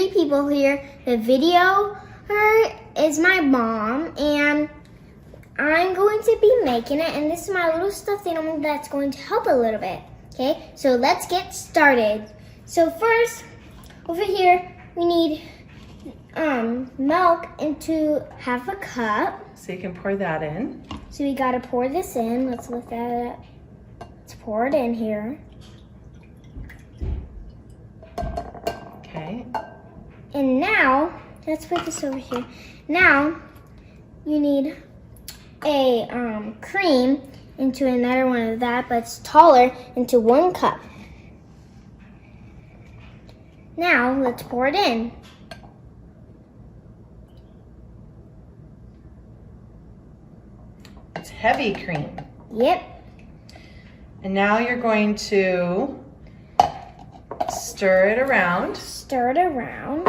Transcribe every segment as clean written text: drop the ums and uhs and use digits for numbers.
3 people here. The video is my mom, and I'm going to be making it, and this is my little stuffed animal that's going to help a little bit. Okay, so let's get started. So first, over here, we need milk into half a cup. So you can pour that in. So we gotta pour this in. Let's lift that up. Let's pour it in here. Okay. And now, let's put this over here. Now, you need a cream into another one of that, but it's taller, into 1 cup. Now, let's pour it in. It's heavy cream. Yep. And now you're going to stir it around. Stir it around.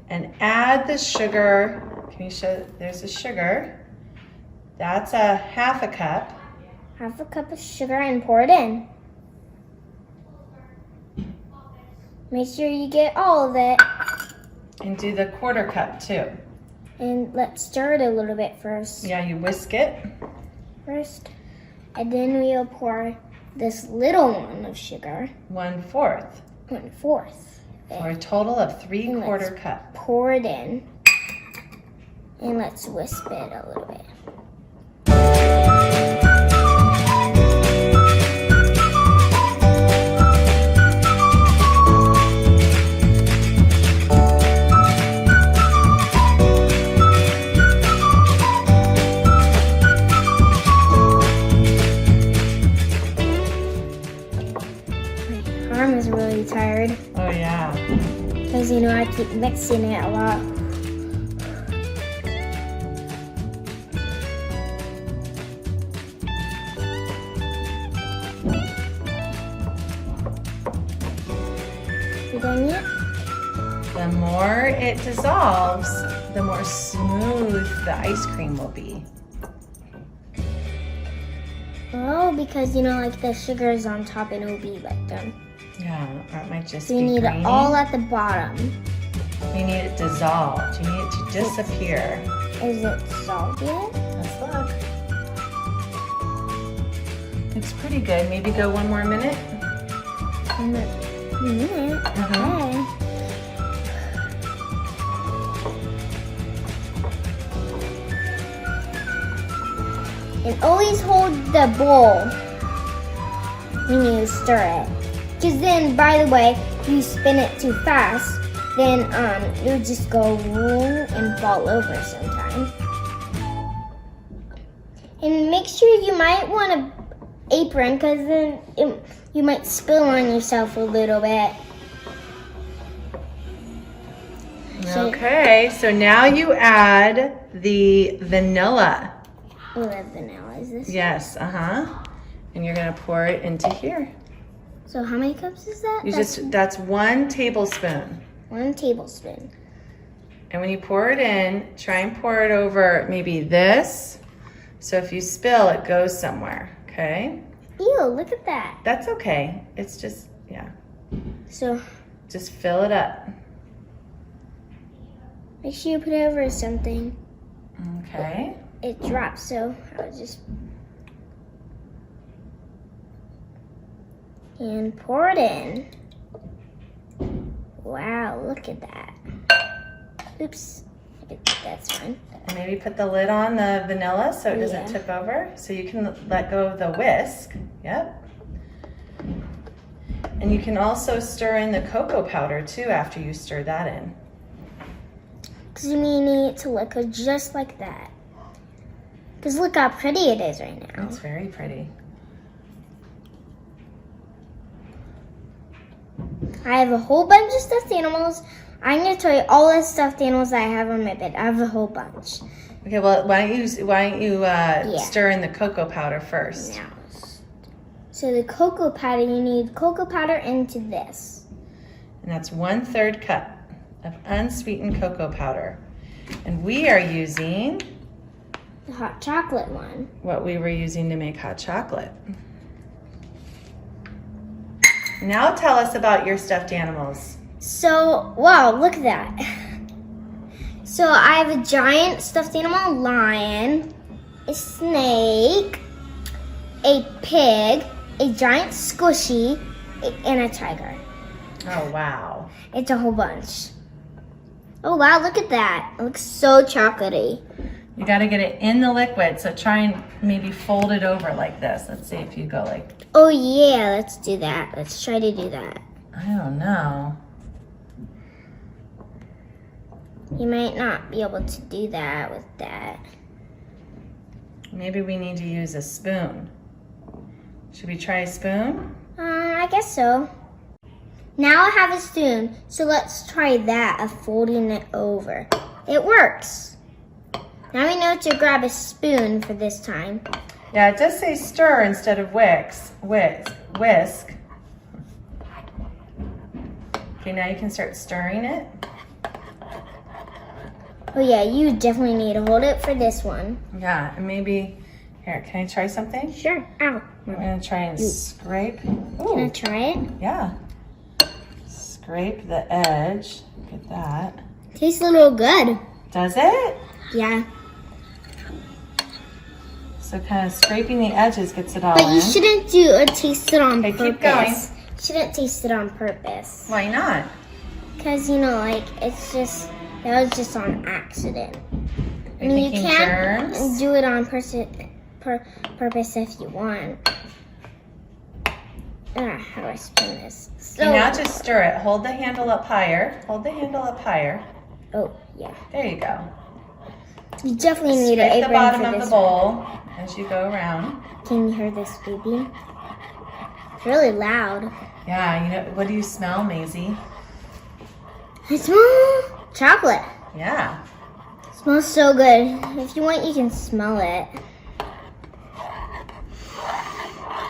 And add the sugar. Can you show? There's the sugar. That's a half a cup. Half a cup of sugar and pour it in. Make sure you get all of it. And do the 1/4 cup too. And let's stir it a little bit first. Yeah, you whisk it. First. And then we'll pour this little one of sugar. 1/4. 1/4. For a total of 3/4 cup. Pour it in. And let's whisk it a little bit. My arm is really tired. Oh yeah. Because, you know, I keep mixing it a lot. You done yet? The more it dissolves, the more smooth the ice cream will be. Oh, because, you know, like the sugar is on top and it'll be like done. Yeah, or it might just So you be need grainy. it all at the bottom. You need it dissolved. You need it to disappear. Is it dissolved yet? Let's look. Looks pretty good. Maybe go 1 more minute. A minute. Okay. And always hold the bowl when you stir it. Because then, by the way, if you spin it too fast, then it'll just go boom and fall over sometime. And make sure you might want an apron, because then you might spill on yourself a little bit. Okay, so now you add the vanilla. Oh, that vanilla is this? Yes, and you're gonna pour it into here. So how many cups is that? That's 1 tablespoon. 1 tablespoon. And when you pour it in, try and pour it over maybe this. So if you spill, it goes somewhere, okay? Ew, look at that. That's okay. It's just, yeah. So Just fill it up. make sure you put it over something. Okay. It drops, so I'll just... And pour it in. Wow, look at that. Oops, that's fine. And maybe put the lid on the vanilla so it doesn't Yeah. tip over. So you can let go of the whisk. Yep. And you can also stir in the cocoa powder too after you stir that in. Because we need it to look just like that. Because look how pretty it is right now. It's very pretty. I have a whole bunch of stuffed animals. I'm going to tell you all the stuffed animals that I have on my bed. I have a whole bunch. Okay, well, why don't you stir in the cocoa powder first? Now, so the cocoa powder, you need cocoa powder into this. And that's 1/3 cup of unsweetened cocoa powder. And we are using The hot chocolate one. what we were using to make hot chocolate. Now tell us about your stuffed animals. So, wow, look at that. So I have a giant stuffed animal lion, a snake, a pig, a giant squishy, and a tiger. Oh, wow. It's a whole bunch. Oh, wow, look at that. It looks so chocolatey. You got to get it in the liquid, so try and maybe fold it over like this. Let's see if you go like... Oh, yeah, let's do that. Let's try to do that. I don't know. You might not be able to do that with that. Maybe we need to use a spoon. Should we try a spoon? I guess so. Now I have a spoon, so let's try that of folding it over. It works. Now we know to grab a spoon for this time. Yeah, it does say stir instead of whisk. Okay, now you can start stirring it. Oh yeah, you definitely need to hold it for this one. Yeah, and maybe, here, can I try something? Sure. Ow. We're gonna try and scrape. Can I Ooh, try it? yeah. Scrape the edge. Look at that. Tastes a little good. Does it? Yeah. So kind of scraping the edges gets it all But in. you shouldn't do a taste it on Okay, purpose. keep going. You shouldn't taste it on purpose. Why not? Because, you know, like, it's just, that was just on accident. I You're mean, you thinking can't germs? do it on purpose if you want. How do I spin this? So, Okay, now just stir it. Hold the handle up higher. Hold the handle up higher. oh, yeah. There you go. You definitely need an Scrape apron the bottom for of this the bowl as you go around. one. Can you hear this, baby? It's really loud. Yeah, you know, what do you smell, Maisy? I smell chocolate. Yeah. It smells so good. If you want, you can smell it.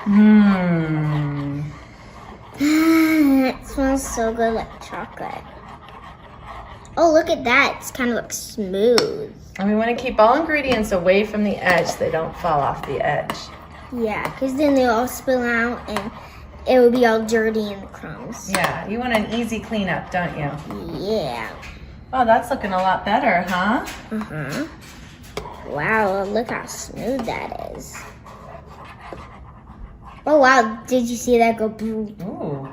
Mmm. It smells so good like chocolate. Oh, look at that. It's kind of looks smooth. And we want to keep all ingredients away from the edge so they don't fall off the edge. Yeah, because then they'll all spill out and it will be all dirty in the crumbs. Yeah, you want an easy cleanup, don't you? Yeah. Oh, that's looking a lot better, huh? Uh-huh. Wow, look how smooth that is. Oh, wow. Did you see that go boom? Ooh.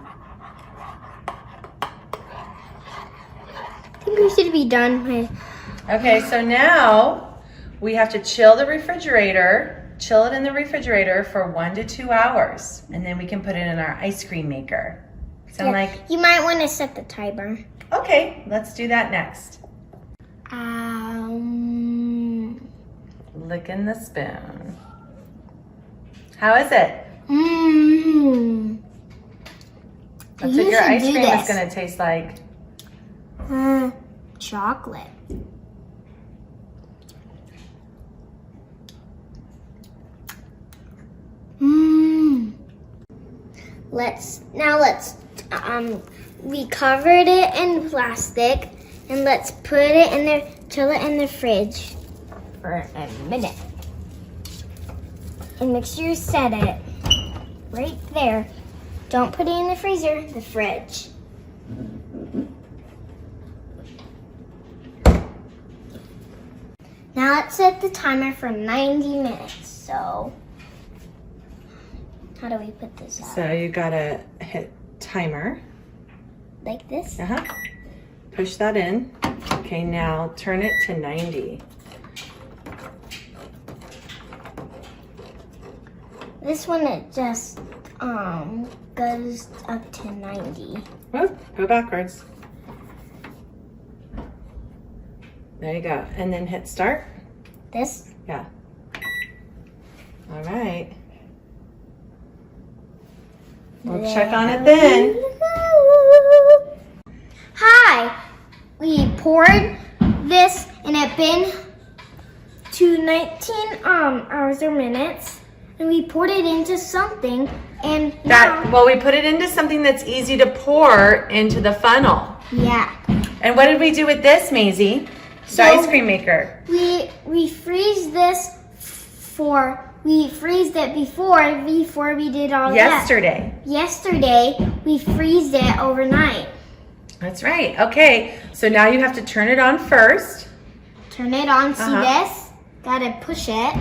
I think we should be done with... Okay, so now we have to chill it in the refrigerator for 1 to 2 hours, and then we can put it in our ice cream maker. Sound like, You might want to set the timer. okay, let's do that next. Licking the spoon. How is it? Mmm. That's what your ice cream is gonna taste like. Chocolate. Mmm. Let's we covered it in plastic and let's put it in there, chill it in the fridge for a minute. And make sure you set it right there. Don't put it in the freezer, the fridge. Now let's set the timer for 90 minutes. So, how do we put this out? So you gotta hit timer. Like this? Uh-huh. Push that in. Okay, now turn it to 90. This one, it just goes up to 90. Whoop, go backwards. There you go. And then hit start. This? Yeah. All right. We'll check on it then. Hi! We poured this in a bin to 19 hours or minutes. And we poured it into something and Well, we put it into something that's easy to pour into the funnel. yeah. And what did we do with this, Maisy? The ice cream maker. We freeze this we freezed it before we did all Yesterday. that. Yesterday, we freeze it overnight. That's right. Okay, so now you have to turn it on first. Turn it on, see this? Gotta push it.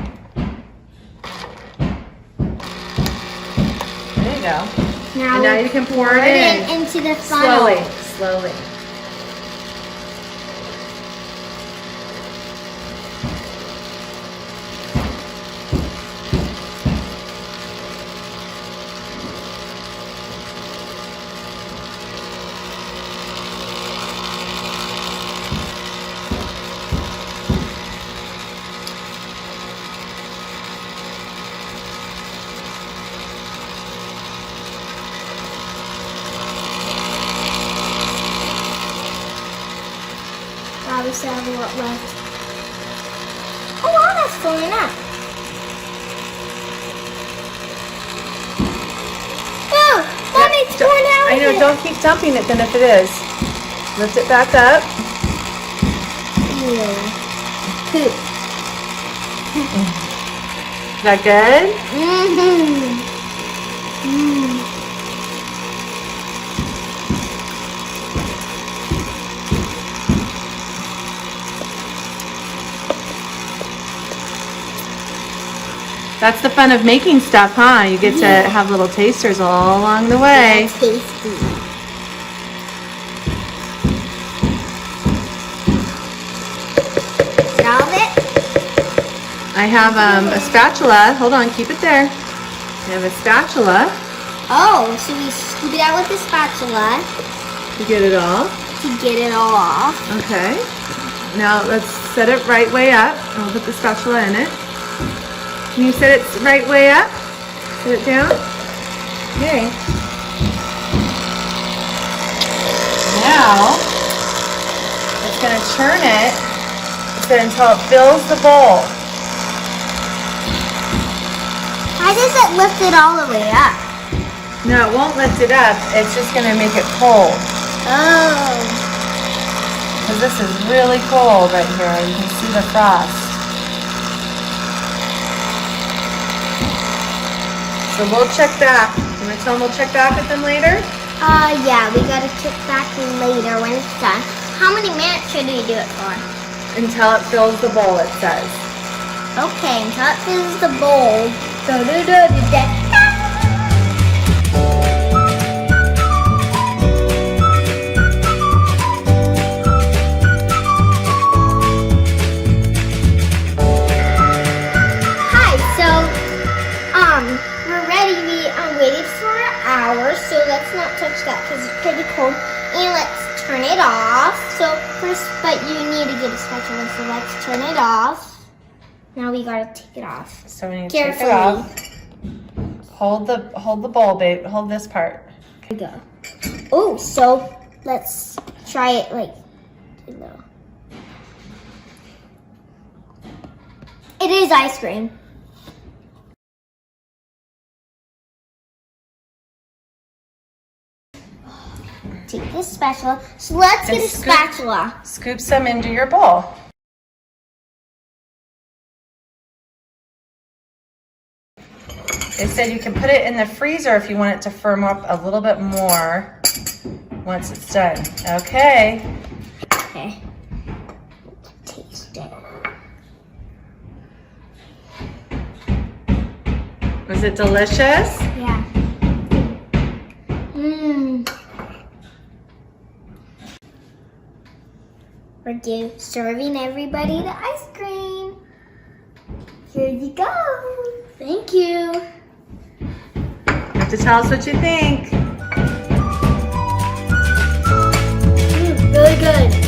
There you go. Now, And now you can pour it in. Into the funnel. Slowly, slowly. Wow, we still have a lot left. Oh wow, that's filling up. Oh, Mommy, it's pouring out. I know, don't keep dumping it then if it is. Lift it back up. Ew. Poop. Is that good? Mm-hmm. Mm. That's the fun of making stuff, huh? You get to have little tasters all along the way. Tasty. All of it? I have a spatula. Hold on, keep it there. I have a spatula Oh, so we scoop it out with the spatula to get it all. to get it all off. Okay. Now let's set it right way up. I'll put the spatula in it. Can you set it right way up? Set it down. Okay. Now, it's going to churn it until it fills the bowl. How does it lift it all the way up? No, it won't lift it up. It's just going to make it cold. Oh. Because this is really cold right here. You can see the frost. So we'll check back. You want to tell them we'll check back with them later? Yeah, we gotta check back later when it's done. How many minutes should we do it for? Until it fills the bowl, it says. Okay, until it fills the bowl. Hi, so, we're ready. We waited for an hour, so let's not touch that because it's pretty cold. And let's turn it off. So first, but you need to get a spatula, so let's turn it off. Now we gotta take it off. So we need to Carefully. take it off. Hold the bowl, babe. Hold this part. Here we go. Oh, so let's try it like, you know. It is ice cream. Take this spatula. So let's get a spatula. Scoop some into your bowl. They said you can put it in the freezer if you want it to firm up a little bit more once it's done. Okay. Okay. Taste it. Was it delicious? Yeah. Mmm. We're serving everybody the ice cream. Here you go. Thank you. You have to tell us what you think. Really good.